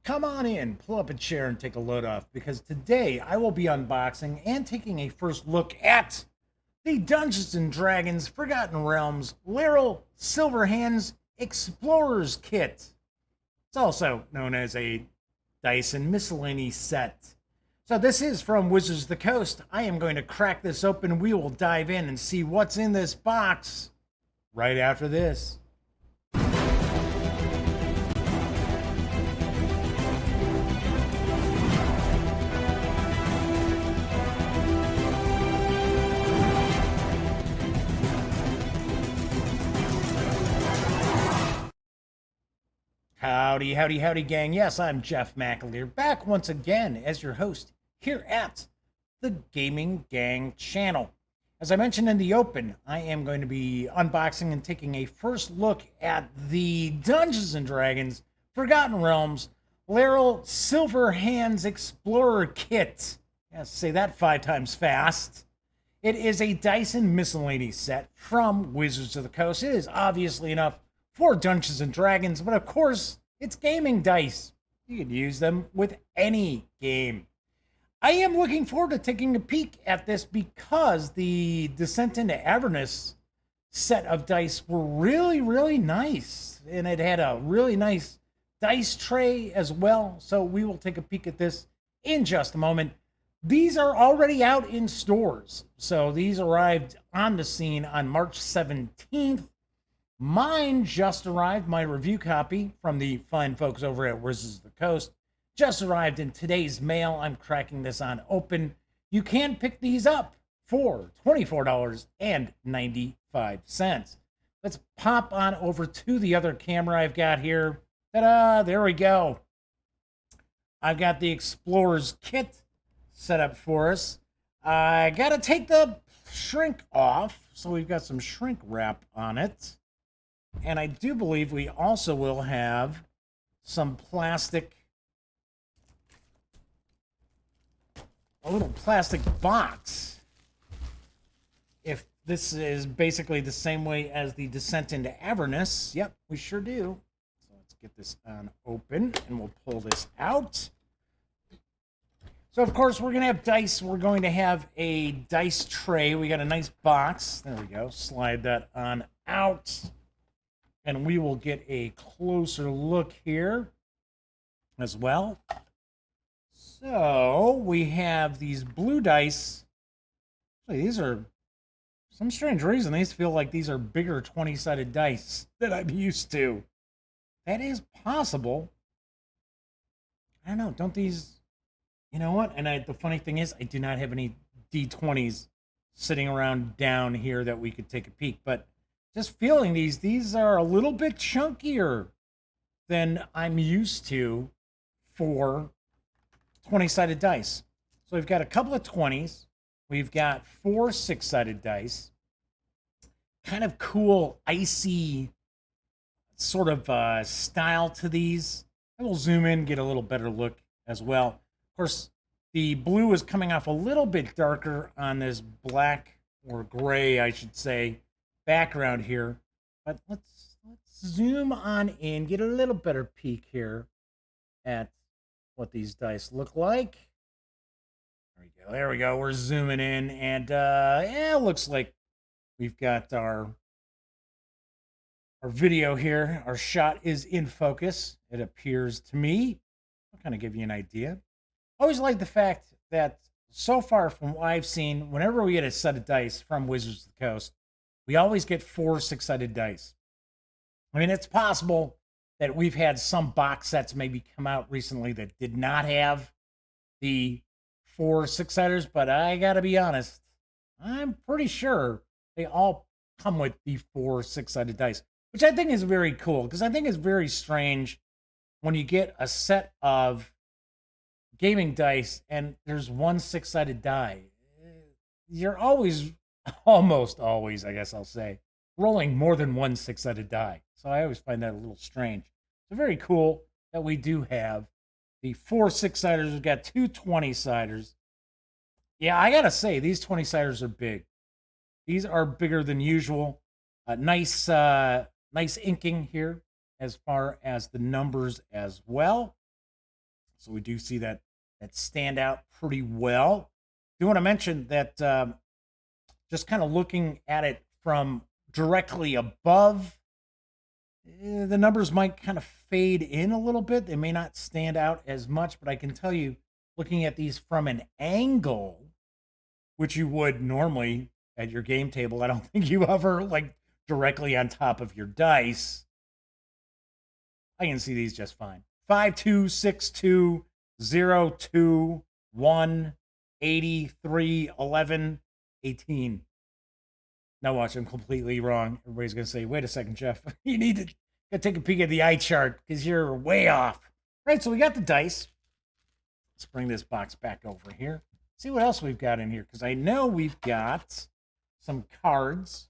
Come on in, pull up a chair and take a load off because today I will be unboxing and taking a first look at the Dungeons and Dragons Forgotten Realms Laeral Silverhand's Explorer's Kit. It's also known as a Dice and Miscellany set. So this is from Wizards of the Coast. I am going to crack this open. We will dive in and see what's in this box right after this. Howdy, howdy, howdy, gang. Yes, I'm Jeff McAleer, back once again as your host here at the Gaming Gang channel. As I mentioned in the open, I am going to be unboxing and taking a first look at the Dungeons and Dragons Forgotten Realms Laeral Silverhand's Explorer Kit. Yes, say that 5 times fast. It is a Dice and Miscellany set from Wizards of the Coast. It is obviously enough for Dungeons and Dragons, but of course, it's gaming dice. You can use them with any game. I am looking forward to taking a peek at this because the Descent into Avernus set of dice were really, really nice. And it had a really nice dice tray as well. So we will take a peek at this in just a moment. These are already out in stores. So these arrived on the scene on March 17th. Mine just arrived, my review copy from the fine folks over at Wizards of the Coast, just arrived in today's mail. I'm cracking this on open. You can pick these up for $24.95. Let's pop on over to the other camera I've got here. Ta-da! There we go. I've got the Explorer's Kit set up for us. I got to take the shrink off, so we've got some shrink wrap on it. And I do believe we also will have some plastic, a little plastic box. If this is basically the same way as the Descent into Avernus. Yep, we sure do. So let's get this on open and we'll pull this out. So of course we're going to have dice. We're going to have a dice tray. We got a nice box. There we go. Slide that on out. And we will get a closer look here as well. So we have these blue dice. Actually, these are, for some strange reason, these feel like these are bigger 20-sided dice than I'm used to. That is possible. I don't know. Don't these, you know what? And the funny thing is, I do not have any D20s sitting around down here that we could take a peek. But just feeling these are a little bit chunkier than I'm used to for 20-sided dice. So we've got a couple of 20s. We've got 4 6-sided dice. Kind of cool, icy sort of style to these. I will zoom in, get a little better look as well. Of course, the blue is coming off a little bit darker on this black or gray, I should say, background here, but let's zoom on in, get a little better peek here at what these dice look like. There we go. We're zooming in, and yeah, it looks like we've got our video here. Our shot is in focus, it appears to me. I'll kind of give you an idea. I always like the fact that so far from what I've seen, whenever we get a set of dice from Wizards of the Coast, we always get 4 6-sided dice. I mean, it's possible that we've had some box sets maybe come out recently that did not have the 4 6-siders, but I gotta be honest, I'm pretty sure they all come with the 4 6-sided dice, which I think is very cool, because I think it's very strange when you get a set of gaming dice and there's 1 6-sided die. You're always, almost always, I guess I'll say, rolling more than 1 6-sided die. So I always find that a little strange. So very cool that we do have the 4 6-siders. We've got 2 20-siders. Yeah, I gotta say, these 20-siders are big. These are bigger than usual. Nice inking here as far as the numbers as well. So we do see that stand out pretty well. Do want to mention that just kind of looking at it from directly above, the numbers might kind of fade in a little bit. They may not stand out as much, but I can tell you, looking at these from an angle, which you would normally at your game table, I don't think you ever like directly on top of your dice. I can see these just fine. 5, 2, 6, 2, 0, 2, 1, 83, 11, 18. Now watch, I'm completely wrong. Everybody's gonna say, wait a second, Jeff. You need to take a peek at the eye chart because you're way off. Right, so we got the dice. Let's bring this box back over here. See what else we've got in here, because I know we've got some cards.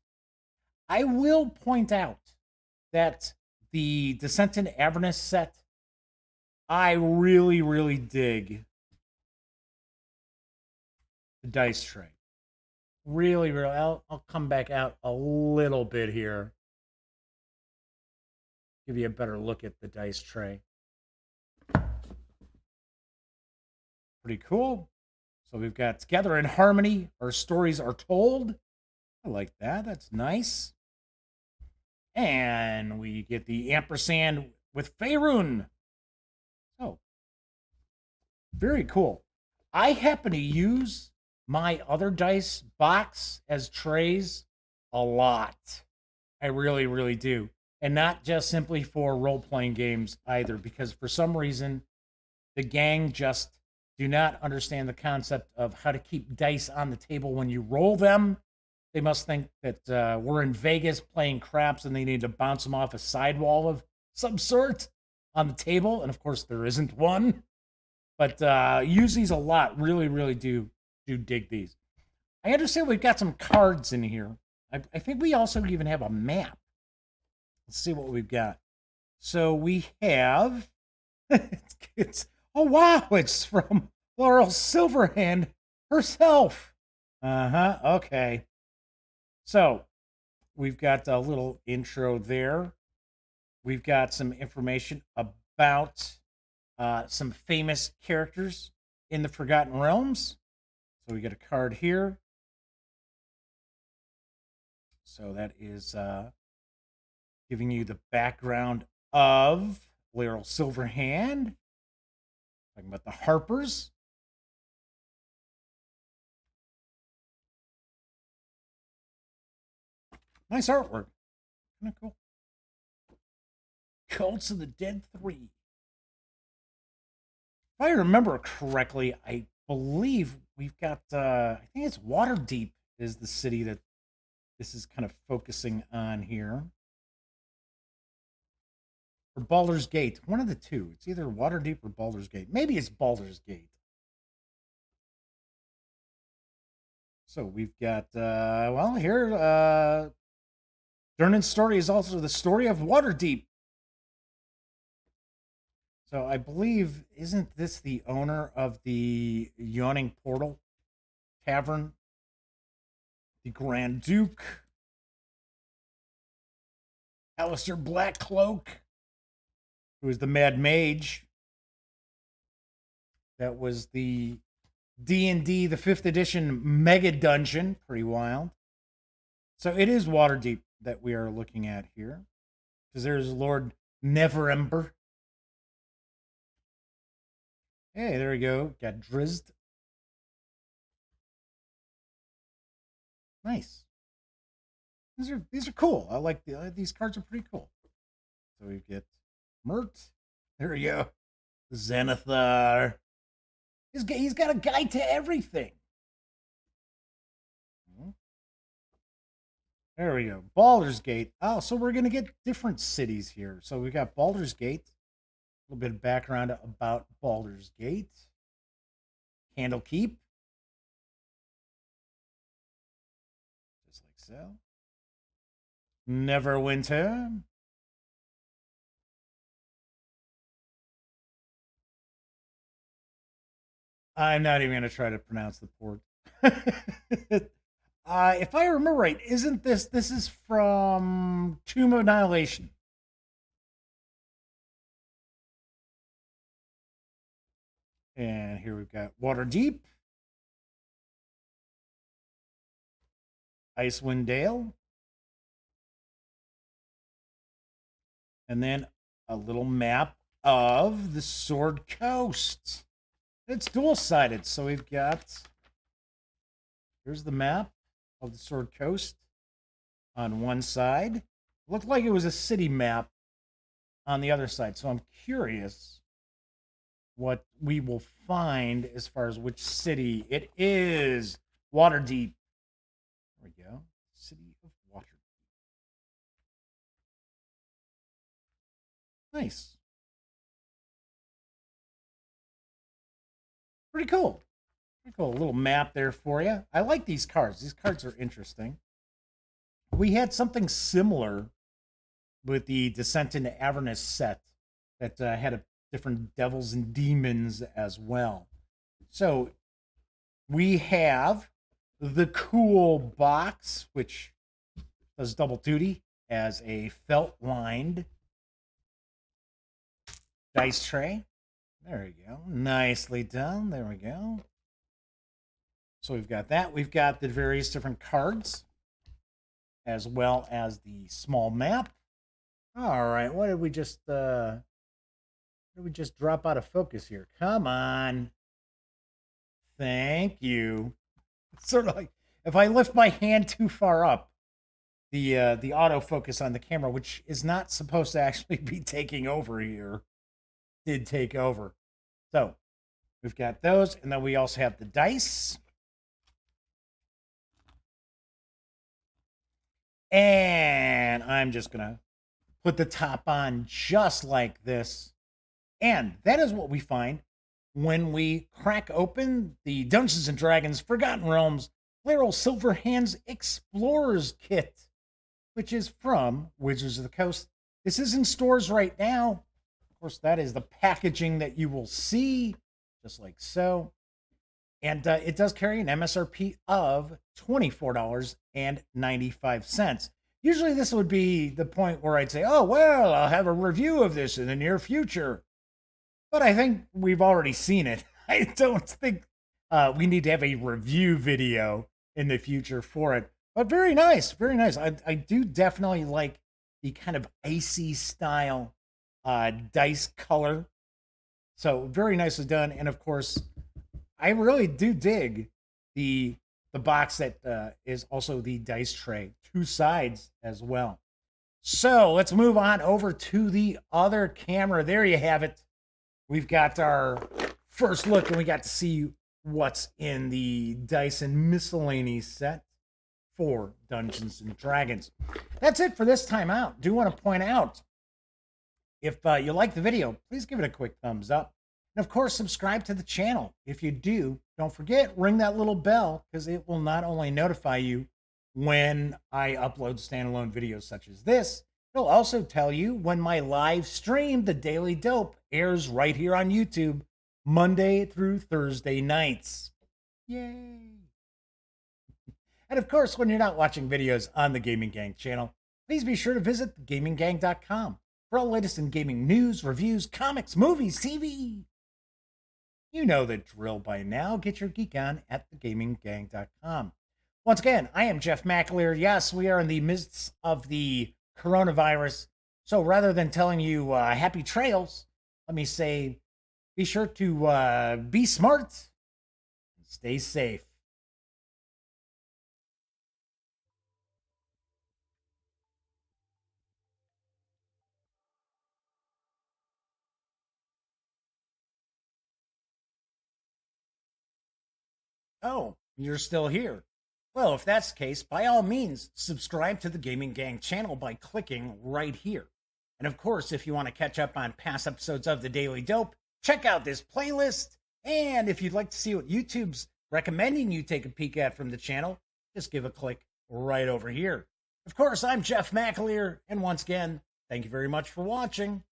I will point out that the Descent into Avernus set, I really, really dig the dice tray. Really, really. I'll come back out a little bit here. Give you a better look at the dice tray. Pretty cool. So we've got Together in Harmony, Our Stories Are Told. I like that. That's nice. And we get the ampersand with Faerun. Oh, very cool. I happen to use my other dice box as trays a lot. I really, really do. And not just simply for role-playing games either, because for some reason, the gang just do not understand the concept of how to keep dice on the table when you roll them. They must think that we're in Vegas playing craps and they need to bounce them off a sidewall of some sort on the table. And of course, there isn't one. But use these a lot. Really, really do dig these. I understand we've got some cards in here. I think we also even have a map. Let's see what we've got. So we have it's oh wow, it's from Laeral Silverhand herself. Okay. So we've got a little intro there. We've got some information about some famous characters in the Forgotten Realms. So we get a card here. So that is giving you the background of Laeral Silverhand. Talking about the Harpers. Nice artwork. Kind of cool. Cults of the Dead 3. If I remember correctly, I believe we've got, I think it's Waterdeep is the city that this is kind of focusing on here. Or Baldur's Gate. One of the two. It's either Waterdeep or Baldur's Gate. Maybe it's Baldur's Gate. So we've got, well, here, Durnan's story is also the story of Waterdeep. So I believe, isn't this the owner of the Yawning Portal Tavern? The Grand Duke. Alistair Blackcloak, who is the Mad Mage. That was the D&D, the 5th edition Mega Dungeon. Pretty wild. So it is Waterdeep that we are looking at here. Because there's Lord Neverember. Hey, there we go. Got Drizzt. Nice. These are cool. I like these cards are pretty cool. So we get Mert. There we go. Xanathar. He's got a guide to everything. There we go. Baldur's Gate. Oh, so we're gonna get different cities here. So we got Baldur's Gate. A little bit of background about Baldur's Gate. Candlekeep. Just like so. Neverwinter. I'm not even going to try to pronounce the port. If I remember right, isn't this is from Tomb of Annihilation? And here we've got Waterdeep, Icewind Dale, and then a little map of the Sword Coast. It's dual-sided, so we've got, here's the map of the Sword Coast on one side. It looked like it was a city map on the other side, so I'm curious what we will find as far as which city it is. Waterdeep. There we go. City of Waterdeep. Nice. Pretty cool. Pretty cool. A little map there for you. I like these cards. These cards are interesting. We had something similar with the Descent into Avernus set that had a different devils and demons as well. So we have the cool box, which does double duty as a felt-lined dice tray. There we go. Nicely done. There we go. So we've got that. We've got the various different cards, as well as the small map. All right, what did we just drop out of focus here? Come on. Thank you. It's sort of like if I lift my hand too far up, the autofocus on the camera, which is not supposed to actually be taking over here, did take over. So we've got those, and then we also have the dice. And I'm just going to put the top on just like this. And that is what we find when we crack open the Dungeons & Dragons Forgotten Realms Laeral Silverhand's Explorer's Kit, which is from Wizards of the Coast. This is in stores right now. Of course, that is the packaging that you will see, just like so. And it does carry an MSRP of $24.95. Usually this would be the point where I'd say, oh, well, I'll have a review of this in the near future. But I think we've already seen it. I don't think we need to have a review video in the future for it. But very nice, very nice. I do definitely like the kind of icy style dice color. So very nicely done. And of course, I really do dig the box that is also the dice tray, two sides as well. So let's move on over to the other camera. There you have it. We've got our first look, and we got to see what's in the Dice and Miscellany set for Dungeons and Dragons. That's it for this time out. Do want to point out, if you like the video, please give it a quick thumbs up. And of course, subscribe to the channel. If you do, don't forget, ring that little bell, because it will not only notify you when I upload standalone videos such as this, it'll also tell you when my live stream, The Daily Dope, airs right here on YouTube, Monday through Thursday nights. Yay! And of course, when you're not watching videos on the Gaming Gang channel, please be sure to visit thegaminggang.com for all the latest in gaming news, reviews, comics, movies, TV. You know the drill by now. Get your geek on at thegaminggang.com. Once again, I am Jeff McAleer. Yes, we are in the midst of the coronavirus. So rather than telling you happy trails, let me say, be sure to be smart and stay safe. Oh, you're still here. Well, if that's the case, by all means, subscribe to the Gaming Gang channel by clicking right here. And of course, if you want to catch up on past episodes of The Daily Dope, check out this playlist. And if you'd like to see what YouTube's recommending you take a peek at from the channel, just give a click right over here. Of course, I'm Jeff McAleer, and once again, thank you very much for watching.